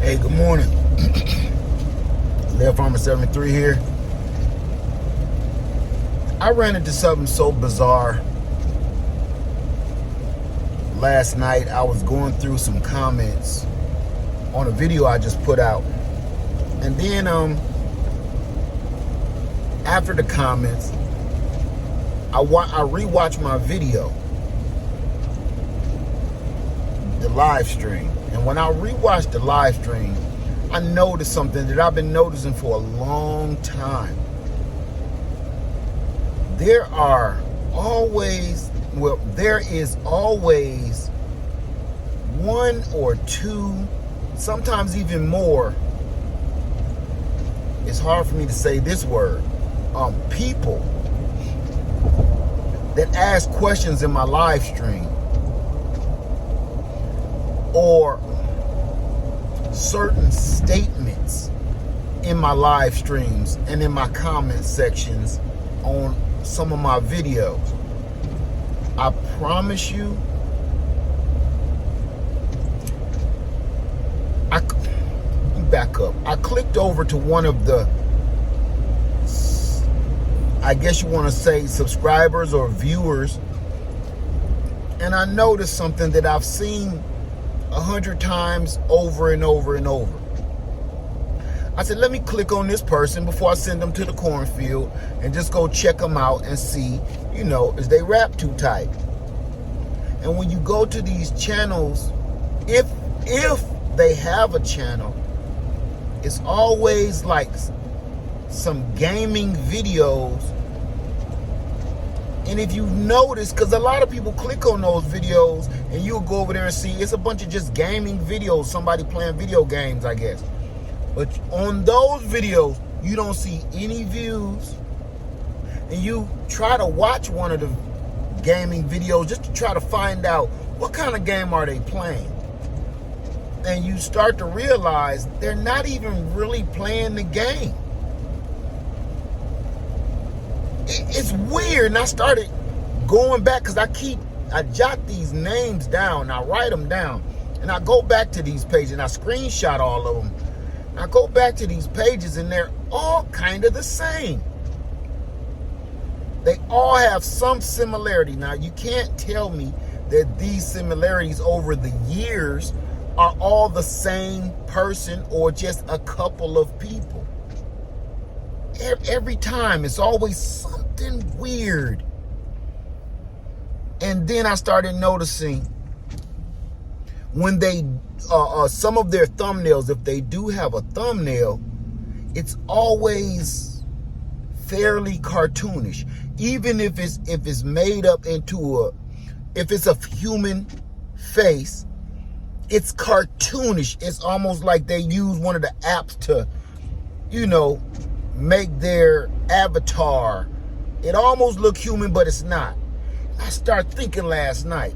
Hey, good morning. Live Farmer 73 here. I ran into something so bizarre last night. I was going through some comments on a video I just put out. And then after the comments, I rewatched my video, the live stream. And when I rewatched the live stream, I noticed something that I've been noticing for a long time. There is always one or two, sometimes even more. It's hard for me to say this word. People that ask questions in my live stream, or certain statements in my live streams and in my comment sections on some of my videos. I promise you, back up. I clicked over to one of the, I guess you want to say, subscribers or viewers, and I noticed something that I've seen 100 times over and over and over. I said, let me click on this person before I send them to the cornfield and just go check them out and see, is they rap too tight. And when you go to these channels, if they have a channel, it's always like some gaming videos. And if you notice, because a lot of people click on those videos and you'll go over there and see it's a bunch of just gaming videos, somebody playing video games, I guess. But on those videos, you don't see any views. And you try to watch one of the gaming videos just to try to find out what kind of game are they playing. And you start to realize they're not even really playing the game. It's weird. And I started going back because I jot these names down, I write them down, and I go back to these pages and I screenshot all of them. I go back to these pages and they're all kind of the same. They all have some similarity. Now, you can't tell me that these similarities over the years are all the same person or just a couple of people. Every time, it's always something weird. And then I started noticing when they, some of their thumbnails, if they do have a thumbnail, it's always fairly cartoonish. Even if it's made up into if it's a human face, it's cartoonish. It's almost like they use one of the apps to, make their avatar. It almost look human, but it's not. I started thinking last night,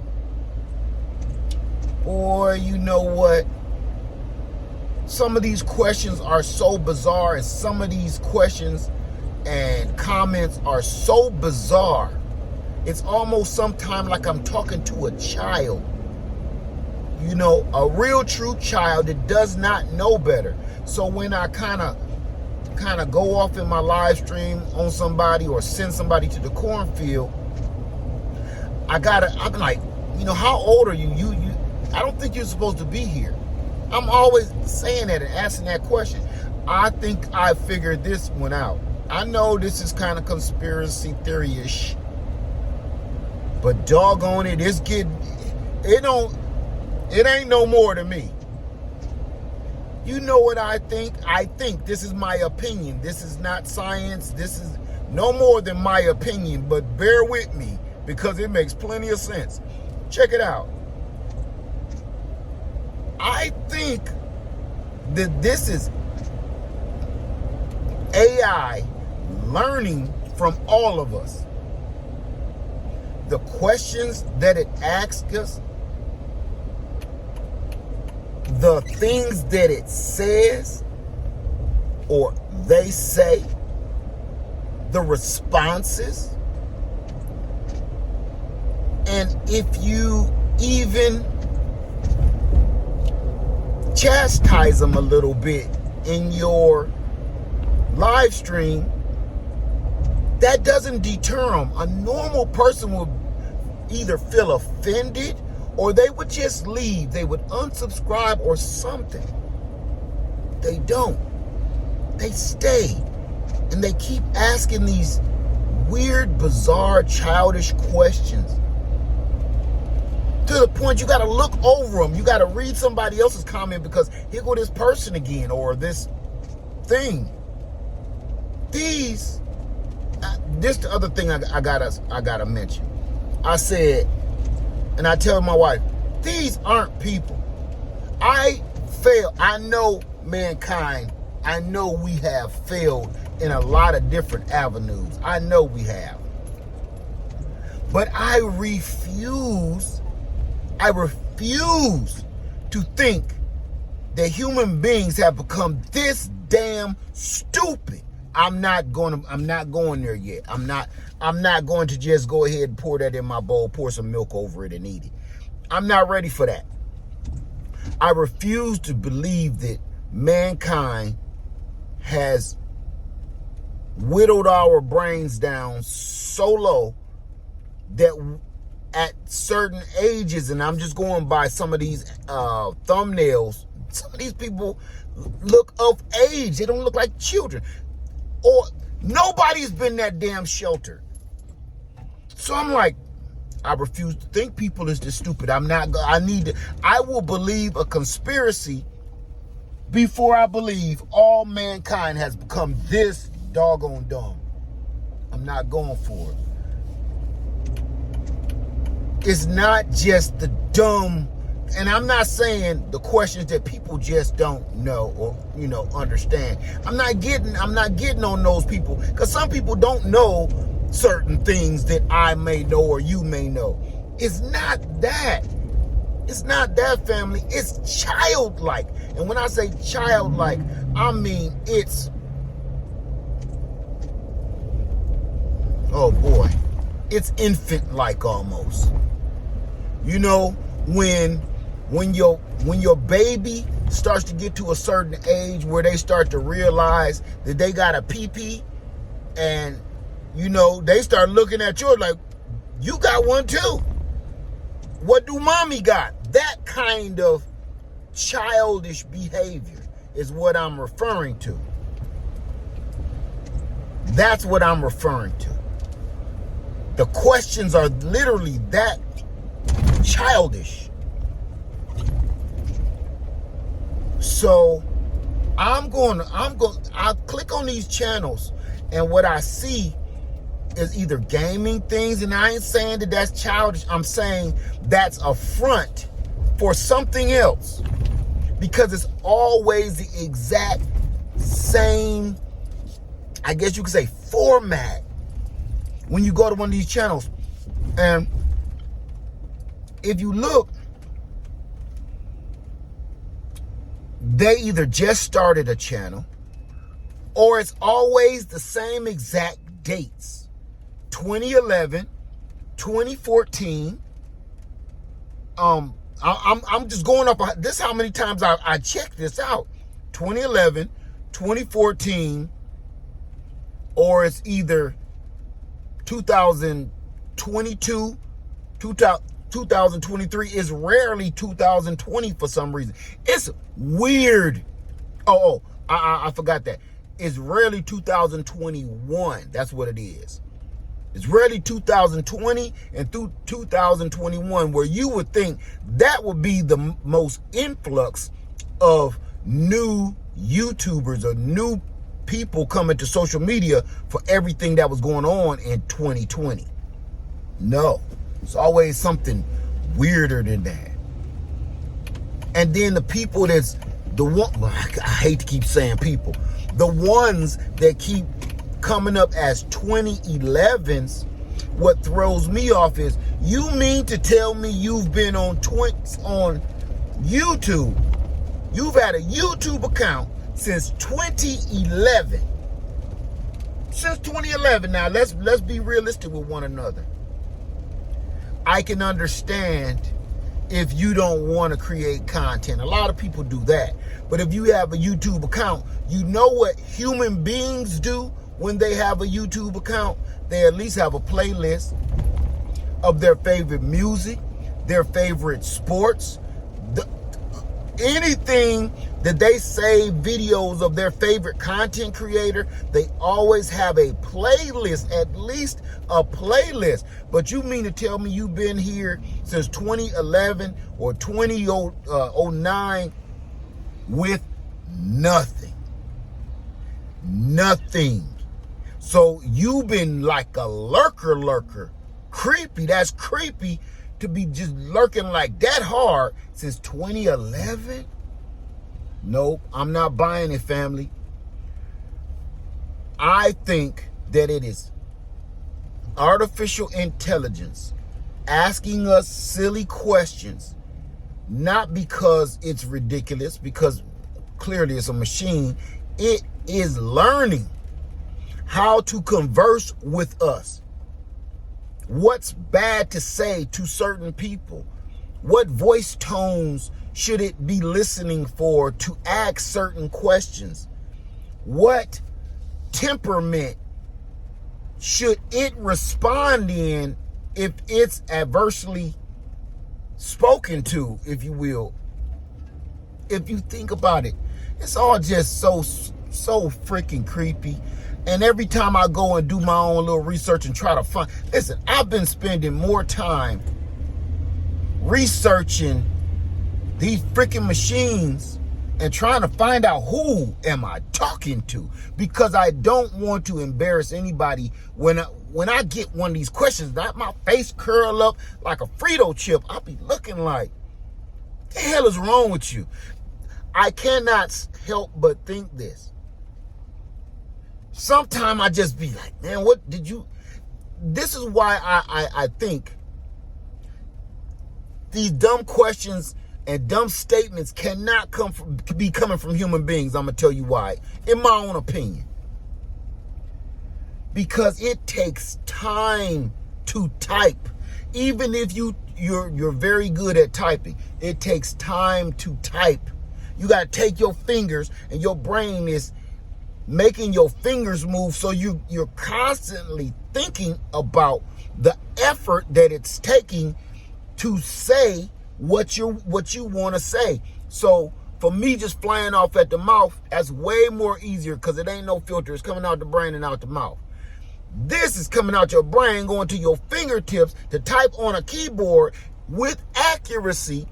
boy, you know what? Some of these questions are so bizarre, and some of these questions and comments are so bizarre. It's almost sometimes like I'm talking to a child. A real true child that does not know better. So when I kind of go off in my live stream on somebody or send somebody to the cornfield, I'm like, how old are you? I don't think you're supposed to be here. I'm always saying that and asking that question. I think I figured this one out. I know this is kind of conspiracy theory-ish, but doggone it, it ain't no more to me. You know what I think? I think this is my opinion. This is not science. This is no more than my opinion, but bear with me because it makes plenty of sense. Check it out. I think that this is AI learning from all of us. The questions that it asks us, the things that it says or they say, the responses, and if you even chastise them a little bit in your live stream, that doesn't deter them. A normal person would either feel offended or they would just leave. They would unsubscribe or something. They don't. They stay. And they keep asking these weird, bizarre, childish questions. To the point you got to look over them. You got to read somebody else's comment because here go this person again or this thing. This the other thing I gotta mention. I said, and I tell my wife, these aren't people. I know mankind. I know we have failed in a lot of different avenues. I know we have. But I refuse to think that human beings have become this damn stupid. I'm not going there yet. I'm not going to just go ahead and pour that in my bowl, pour some milk over it and eat it. I'm not ready for that. I refuse to believe that mankind has whittled our brains down so low that at certain ages, and I'm just going by some of these thumbnails, some of these people look of age. They don't look like children. Or nobody's been that damn sheltered. So I'm like, I refuse to think people is this stupid. I will believe a conspiracy before I believe all mankind has become this doggone dumb. I'm not going for it. It's not just the dumb, and I'm not saying the questions that people just don't know or, understand. I'm not getting on those people because some people don't know certain things that I may know or you may know. It's not that. It's not that, family. It's childlike. And when I say childlike, I mean it's, oh boy, it's infant-like almost. When your baby starts to get to a certain age where they start to realize that they got a pee-pee, and they start looking at you like, you got one too. What do mommy got? That kind of childish behavior is what I'm referring to. That's what I'm referring to. The questions are literally that childish. So I'll click on these channels, and what I see is either gaming things, and I ain't saying that that's childish. I'm saying that's a front for something else, because it's always the exact same, I guess you could say, format when you go to one of these channels. And if you look, they either just started a channel or it's always the same exact dates. 2011, 2014. I'm just going up. This is how many times I checked this out. 2011, 2014, or it's either 2022, 2023. Is rarely 2020 for some reason. It's weird. I forgot that. It's rarely 2021. That's what it is. It's rarely 2020 and through 2021, where you would think that would be the most influx of new YouTubers or new people coming to social media for everything that was going on in 2020. No, it's always something weirder than that. And then the people that's the one, I hate to keep saying people, the ones that keep coming up as 2011s, what throws me off is, you mean to tell me you've been on YouTube, you've had a YouTube account since 2011. Since 2011. Now let's be realistic with one another. I can understand if you don't want to create content. A lot of people do that. But if you have a YouTube account, you know what human beings do when they have a YouTube account? They at least have a playlist of their favorite music, their favorite sports, anything that they save videos of their favorite content creator. They always have a playlist, at least a playlist. But you mean to tell me you've been here since 2011 or 2009 with nothing? Nothing. So you've been like a lurker. Creepy. That's creepy to be just lurking like that hard since 2011? Nope, I'm not buying it, family. I think that it is artificial intelligence asking us silly questions, not because it's ridiculous, because clearly it's a machine. It is learning how to converse with us. What's bad to say to certain people? What voice tones should it be listening for to ask certain questions? What temperament should it respond in if it's adversely spoken to, if you will? If you think about it, it's all just so freaking creepy. And every time I go and do my own little research and try to find, listen, I've been spending more time researching these freaking machines and trying to find out who am I talking to, because I don't want to embarrass anybody. When I get one of these questions, my face curl up like a Frito chip. I'll be looking like, what the hell is wrong with you? I cannot help but think this. Sometimes I just be like, man, what did you... This is why I think these dumb questions and dumb statements cannot be coming from human beings. I'm going to tell you why, in my own opinion. Because it takes time to type. Even if you're very good at typing, it takes time to type. You got to take your fingers, and your brain is making your fingers move, so you're constantly thinking about the effort that it's taking to say what you want to say. So for me, just flying off at the mouth, that's way more easier, because it ain't no filter. It's coming out the brain and out the mouth. This is coming out your brain, going to your fingertips to type on a keyboard with accuracy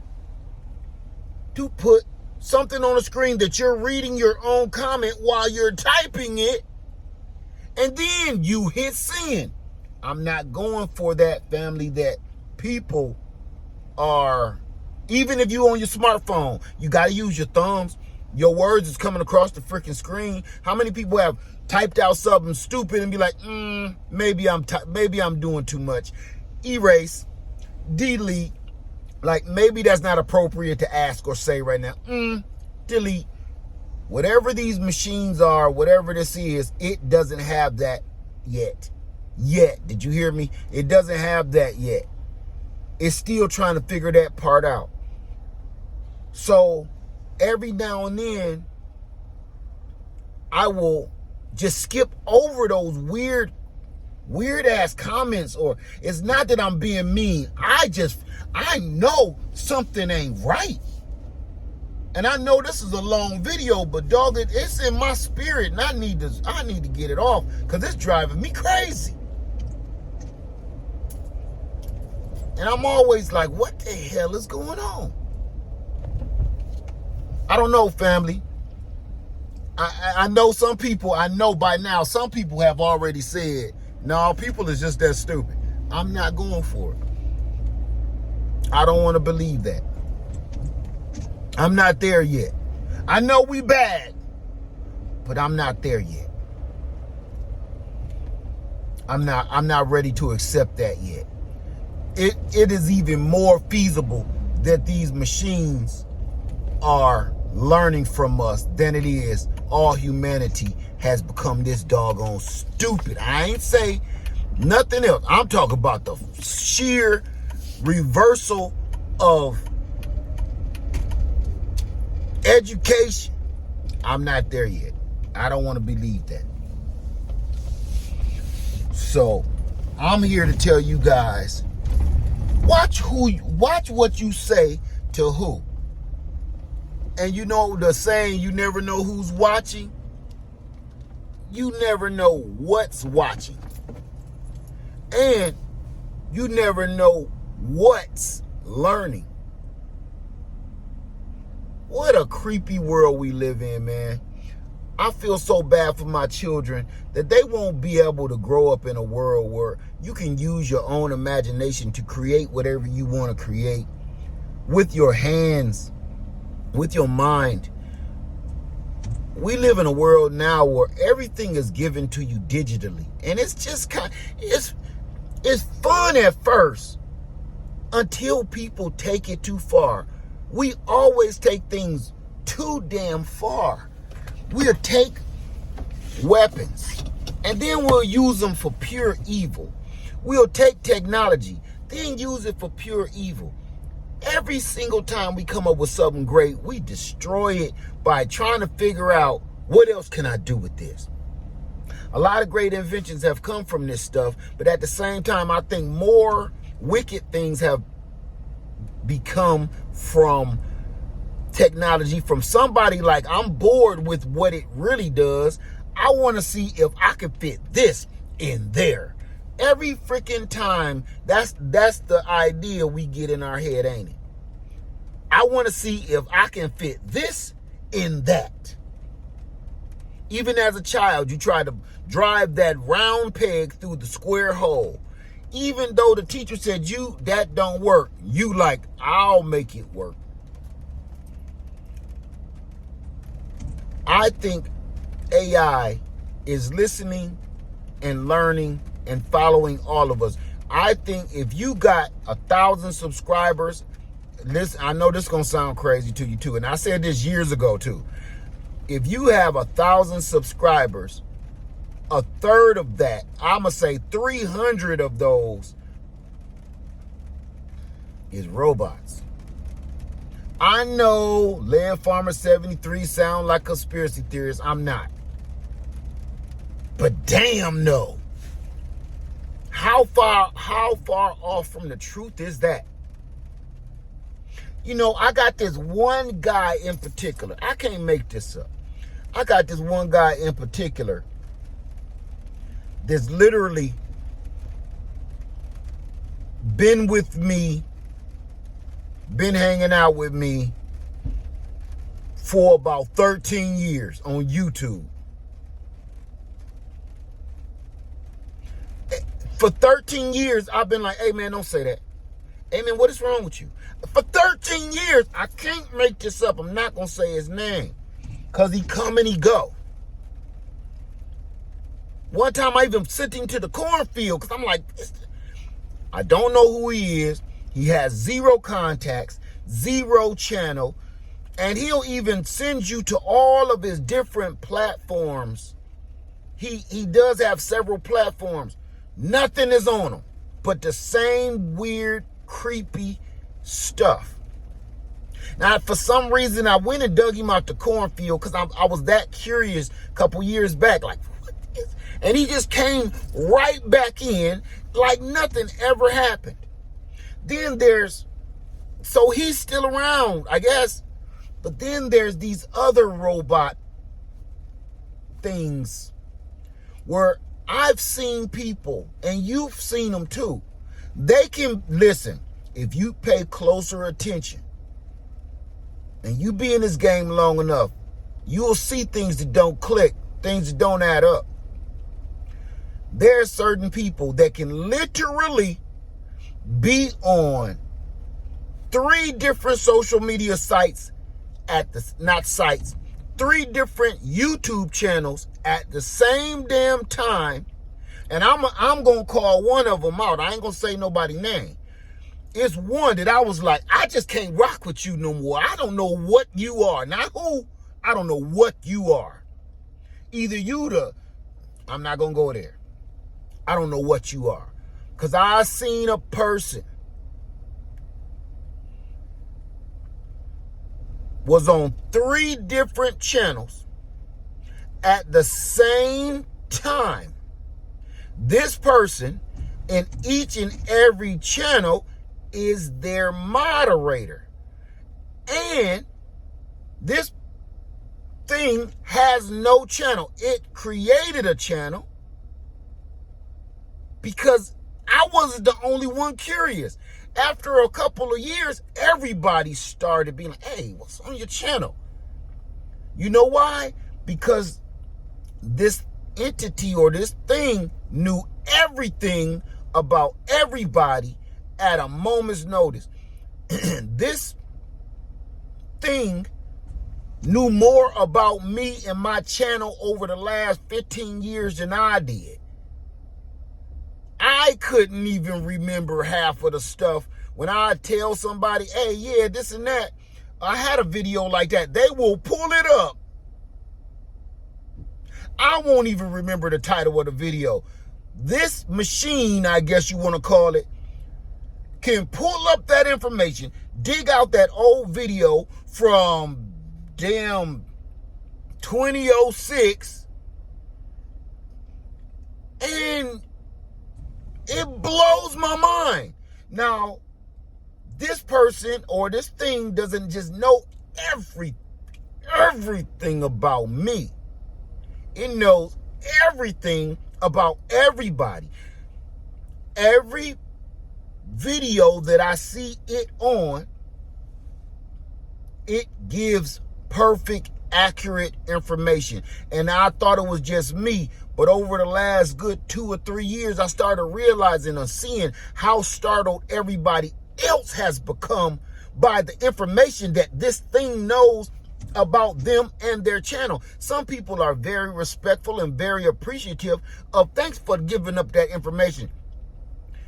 to put something on the screen that you're reading your own comment while you're typing it, and then you hit send. I'm not going for that, family, that people are, even if you on your smartphone, you got to use your thumbs. Your words is coming across the freaking screen. How many people have typed out something stupid and be like, maybe I'm doing too much. Erase, delete. Like, maybe that's not appropriate to ask or say right now. Delete. Whatever these machines are, whatever this is, it doesn't have that yet. Did you hear me? It doesn't have that yet. It's still trying to figure that part out. So every now and then, I will just skip over those weird ass comments. Or it's not that I'm being mean. I know something ain't right. And I know this is a long video, but dog, it's in my spirit, and I need to get it off, because it's driving me crazy. And I'm always like, what the hell is going on? I don't know, family. I know some people, I know by now, some people have already said, no, people is just that stupid. I'm not going for it. I don't want to believe that. I'm not there yet. I know we bad, but I'm not there yet. I'm not ready to accept that yet. It is even more feasible that these machines are learning from us than it is all humanity has become this doggone stupid. I ain't say nothing else. I'm talking about the sheer reversal of Education, I'm not there yet. I don't want to believe that. So I'm here to tell you guys, watch what you say to who. And you know the saying, you never know who's watching. You never know what's watching. And you never know what's learning. What a creepy world we live in, man. I feel so bad for my children that they won't be able to grow up in a world where you can use your own imagination to create whatever you want to create with your hands, with your mind. We live in a world now where everything is given to you digitally. And it's just it's fun at first until people take it too far. We always take things too damn far. We'll take weapons and then we'll use them for pure evil. We'll take technology, then use it for pure evil. Every single time we come up with something great, we destroy it by trying to figure out, what else can I do with this? A lot of great inventions have come from this stuff, but at the same time, I think more wicked things have become from technology, from somebody like, I'm bored with what it really does. I want to see if I can fit this in there. Every freaking time, that's the idea we get in our head, ain't it? I want to see if I can fit this in that. Even as a child, you try to drive that round peg through the square hole. Even though the teacher said, that don't work, you like, I'll make it work. I think AI is listening and learning and following all of us. I think if you got 1,000 subscribers, listen, I know this is going to sound crazy to you too, and I said this years ago too. If you have 1,000 subscribers, a third of that, I'm going to say 300 of those is robots. I know Land Farmer 73 sound like conspiracy theorists. I'm not. But damn no. How far off from the truth is that? You know, I got this one guy in particular. I can't make this up. I got this one guy in particular that's literally been with me, been hanging out with me for about 13 years on YouTube. For 13 years, I've been like, hey man, don't say that. Hey man, what is wrong with you? For 13 years, I can't make this up. I'm not going to say his name because he come and he go. One time I even sent him to the cornfield because I'm like, I don't know who he is. He has 0 contacts, 0 channel, and he'll even send you to all of his different platforms. He does have several platforms. Nothing is on them but the same weird, creepy stuff. Now, for some reason, I went and dug him out the cornfield because I was that curious a couple years back. Like, what is? And he just came right back in like nothing ever happened. Then so he's still around, I guess. But then there's these other robot things where I've seen people, and you've seen them too. They can, listen, if you pay closer attention and you be in this game long enough, you'll see things that don't click, things that don't add up. There are certain people that can literally be on 3 different social media sites not sites, 3 different YouTube channels at the same damn time. And I'm going to call one of them out. I ain't going to say nobody's name. It's one that I was like, I just can't rock with you no more. I don't know what you are. Not who. I don't know what you are. Either I'm not going to go there. I don't know what you are. Because I seen a person was on 3 different channels at the same time. This person in each and every channel is their moderator. And this thing has no channel. It created a channel because I wasn't the only one curious. After a couple of years, everybody started being like, hey, what's on your channel? You know why? Because this entity or this thing knew everything about everybody at a moment's notice. This thing knew more about me and my channel over the last 15 years than I did. I couldn't even remember half of the stuff. When I tell somebody, hey, yeah, this and that, I had a video like that, they will pull it up. I won't even remember the title of the video. This machine, I guess you want to call it, can pull up that information, dig out that old video from damn 2006, and it blows my mind. Now, this person or this thing doesn't just know everything about me. It knows everything about everybody. Every video that I see it on, it gives perfect, accurate information. And I thought it was just me, but over the last good 2 or 3 years, I started realizing and seeing how startled everybody else has become by the information that this thing knows about them and their channel. Some people are very respectful and very appreciative of thanks for giving up that information.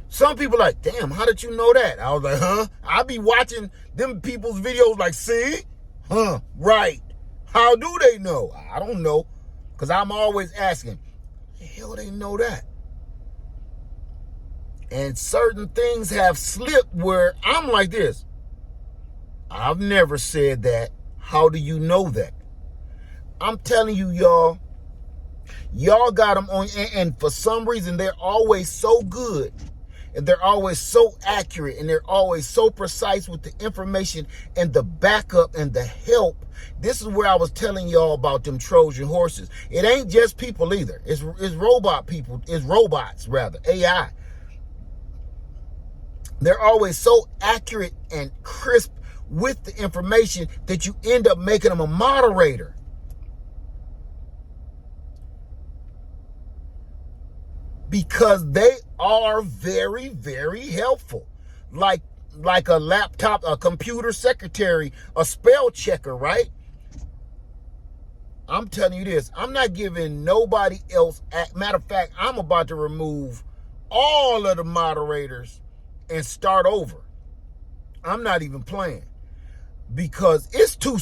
Some people are like, damn, how did you know that? I was like, huh? I be watching them people's videos like, see? Huh, right. How do they know? I don't know. Because I'm always asking, the hell they know that? And certain things have slipped where I'm like this. I've never said that. How do you know that? I'm telling you, y'all got them on, and for some reason, they're always so good, and they're always so accurate, and they're always so precise with the information and the backup and the help. This is where I was telling y'all about them Trojan horses. It ain't just people either. It's robot people. It's robots, rather, AI. They're always so accurate and crisp with the information that you end up making them a moderator. Because they are very, very helpful. Like a laptop, a computer secretary, a spell checker, right? I'm telling you this, I'm not giving nobody else, matter of fact, I'm about to remove all of the moderators and start over. I'm not even playing. Because it's too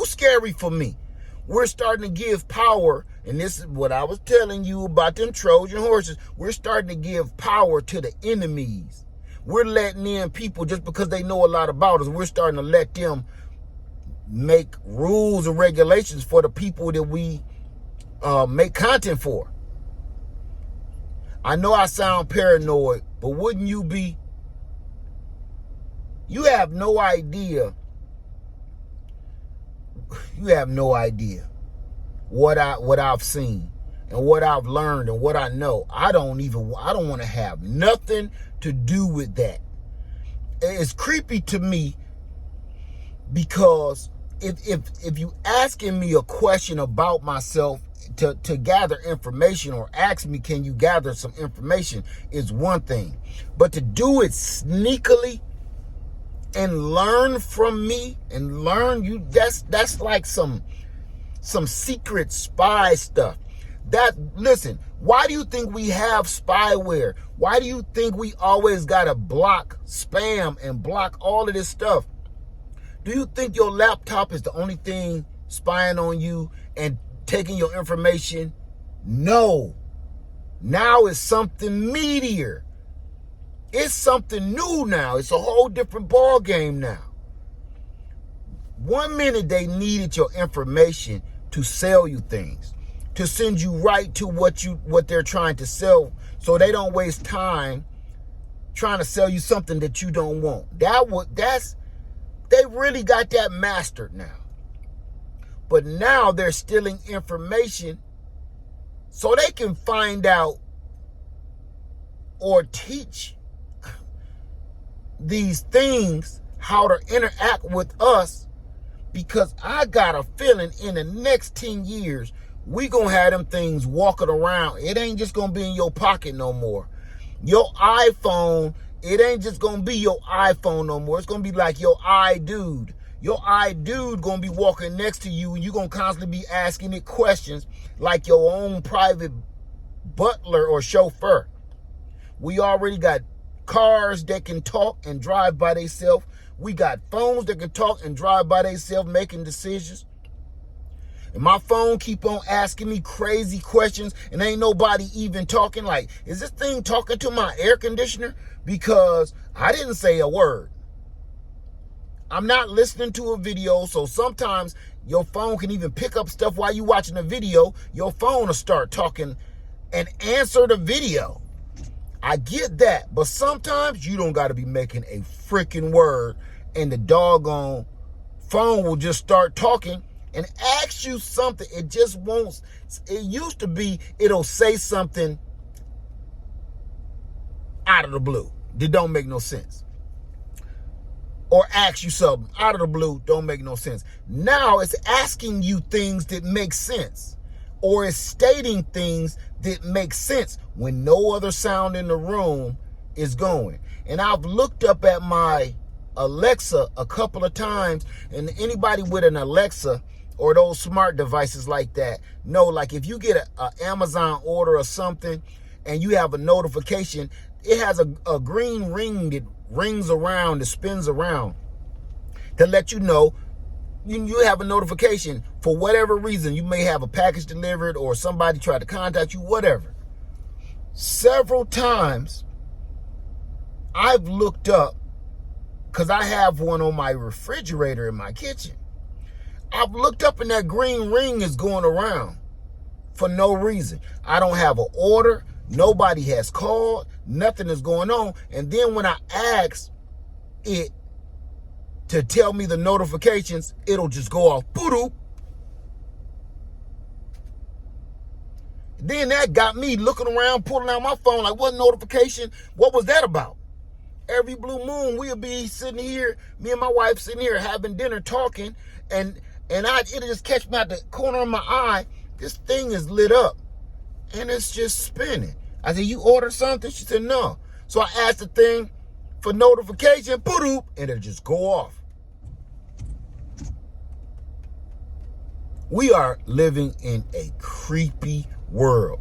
scary for me. We're starting to give power, and this is what I was telling you about them Trojan horses. We're starting to give power to the enemies. We're letting in people just because they know a lot about us. We're starting to let them make rules and regulations for the people that we make content for. I know I sound paranoid, but wouldn't you be? You have no idea. You have no idea what I've seen and what I've learned and what I know. I don't want to have nothing to do with that. It's creepy to me because if you asking me a question about myself to gather information, or ask me, can you gather some information, is one thing. But to do it sneakily and learn from me and learn you, that's like some secret spy stuff. Listen, why do you think we have spyware? Why do you think we always gotta block spam and block all of this stuff? Do you think your laptop is the only thing spying on you and taking your information? No. Now it's something meatier. It's something new now. It's a whole different ball game now. One minute they needed your information to sell you things, to send you right to what they're trying to sell, so they don't waste time trying to sell you something that you don't want. They really got that mastered now. But now they're stealing information so they can find out or teach these things how to interact with us, because I got a feeling in the next 10 years, we gonna have them things walking around. It ain't just gonna be in your pocket no more. Your iPhone, it ain't just gonna be your iPhone no more. It's gonna be like your iDude. Your iDude gonna be walking next to you, and you're gonna constantly be asking it questions like your own private butler or chauffeur. We already got cars that can talk and drive by themselves. We got phones that can talk and drive by themselves, making decisions. And my phone keep on asking me crazy questions, and ain't nobody even talking. Like, is this thing talking to my air conditioner? Because I didn't say a word. I'm not listening to a video, so sometimes your phone can even pick up stuff while you watching a video. Your phone will start talking and answer the video. I get that, but sometimes you don't got to be making a freaking word, and the doggone phone will just start talking and ask you something. It just won't. It used to be it'll say something out of the blue that don't make no sense, or ask you something out of the blue don't make no sense. Now it's asking you things that make sense, or it's stating things that make sense when no other sound in the room is going. And I've looked up at my Alexa a couple of times, and anybody with an Alexa or those smart devices like that know, like, if you get a Amazon order or something and you have a notification, it has a green ring that rings around, that spins around to let you know you have a notification. For whatever reason, you may have a package delivered or somebody tried to contact you, whatever. Several times I've looked up, because I have one on my refrigerator in my kitchen. I've looked up and that green ring is going around for no reason. I don't have an order. Nobody has called. Nothing is going on. And then when I ask it to tell me the notifications, it'll just go off. Boo-doo. Then that got me looking around, pulling out my phone, like, what notification? What was that about? Every blue moon, we'll be sitting here, me and my wife sitting here having dinner, talking, and it'll just catch me out the corner of my eye. This thing is lit up, and it's just spinning. I said, you ordered something? She said, no. So I asked the thing for notification, boop, and it'll just go off. We are living in a creepy world.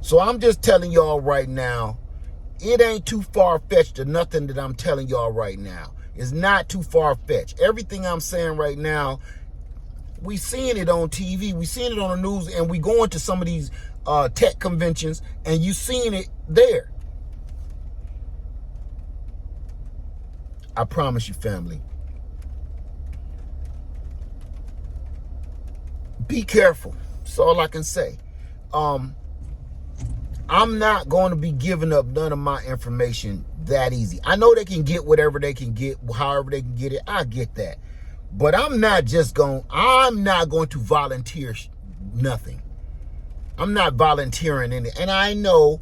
So I'm just telling y'all right now, it ain't too far-fetched to nothing that I'm telling y'all right now. It's not too far-fetched. Everything I'm saying right now, we seeing it on TV, we seeing it on the news, and we going to some of these tech conventions, and you seeing it there. I promise you, family. Be careful. That's all I can say. I'm not going to be giving up none of my information that easy. I know they can get whatever they can get, however they can get it. I get that. But I'm not going to volunteer nothing. I'm not volunteering in it. And I know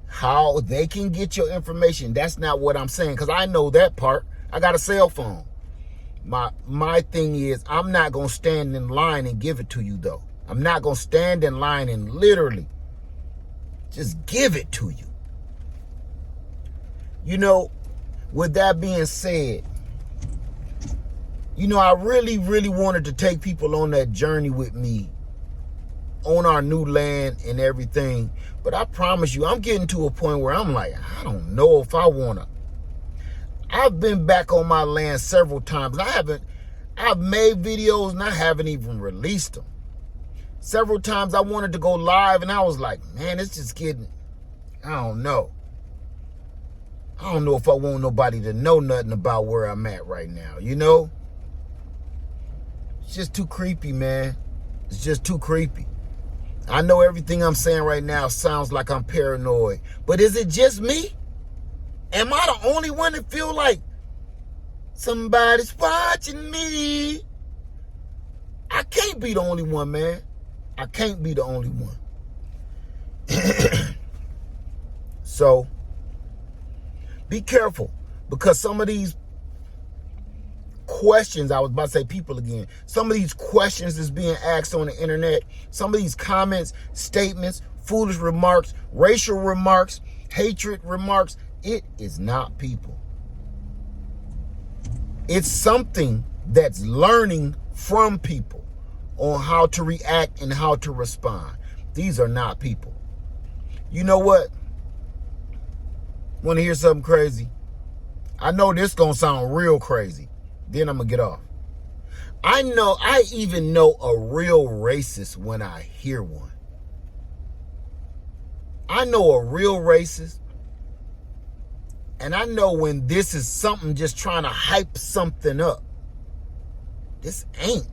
how they can get your information. That's not what I'm saying, because I know that part. I got a cell phone. My thing is, I'm not going to stand in line and give it to you, though. I'm not going to stand in line and literally just give it to you. You know, with that being said, you know, I really, really wanted to take people on that journey with me on our new land and everything. But I promise you, I'm getting to a point where I'm like, I don't know if I want to. I've been back on my land several times. I've made videos and I haven't even released them. Several times I wanted to go live and I was like, man, it's just getting, I don't know. I don't know if I want nobody to know nothing about where I'm at right now, you know? It's just too creepy, man. It's just too creepy. I know everything I'm saying right now sounds like I'm paranoid, but is it just me? Am I the only one that feel like somebody's watching me? I can't be the only one, man. I can't be the only one. So, be careful, because some of these questions, I was about to say people again, some of these questions that's being asked on the internet, some of these comments, statements, foolish remarks, racial remarks, hatred remarks, it is not people. It's something that's learning from people on how to react and how to respond. These are not people. You know what? Want to hear something crazy? I know this gonna sound real crazy. Then I'm gonna get off. I even know a real racist when I hear one. I know a real racist, and I know when this is something just trying to hype something up. This ain't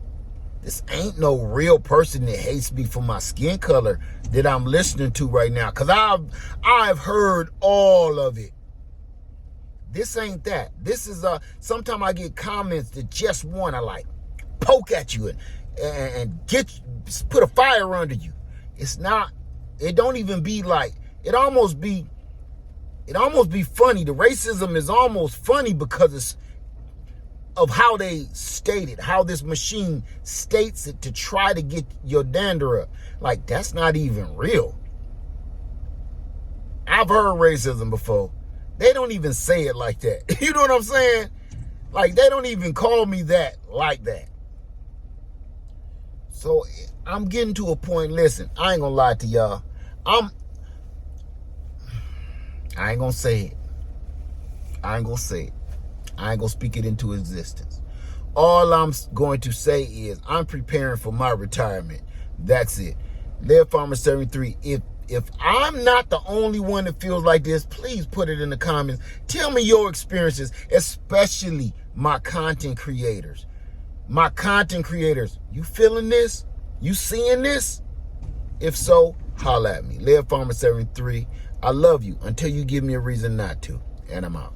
no real person that hates me for my skin color that I'm listening to right now. Because I've heard all of it. This ain't that. This is sometimes I get comments that just want to like poke at you and put a fire under you. It's not, it don't even be like, it almost be funny. The racism is almost funny because it's of how they state it, how this machine states it to try to get your dander up. Like, that's not even real. I've heard racism before. They don't even say it like that. You know what I'm saying? Like, they don't even call me that like that. So I'm getting to a point, listen, I ain't gonna lie to y'all. I ain't gonna say it. I ain't gonna speak it into existence. All I'm going to say is I'm preparing for my retirement. That's it. Live Farmer 73. If I'm not the only one that feels like this, please put it in the comments. Tell me your experiences, especially my content creators. My content creators, you feeling this? You seeing this? If so, holla at me. Live Farmer 73. I love you until you give me a reason not to. And I'm out.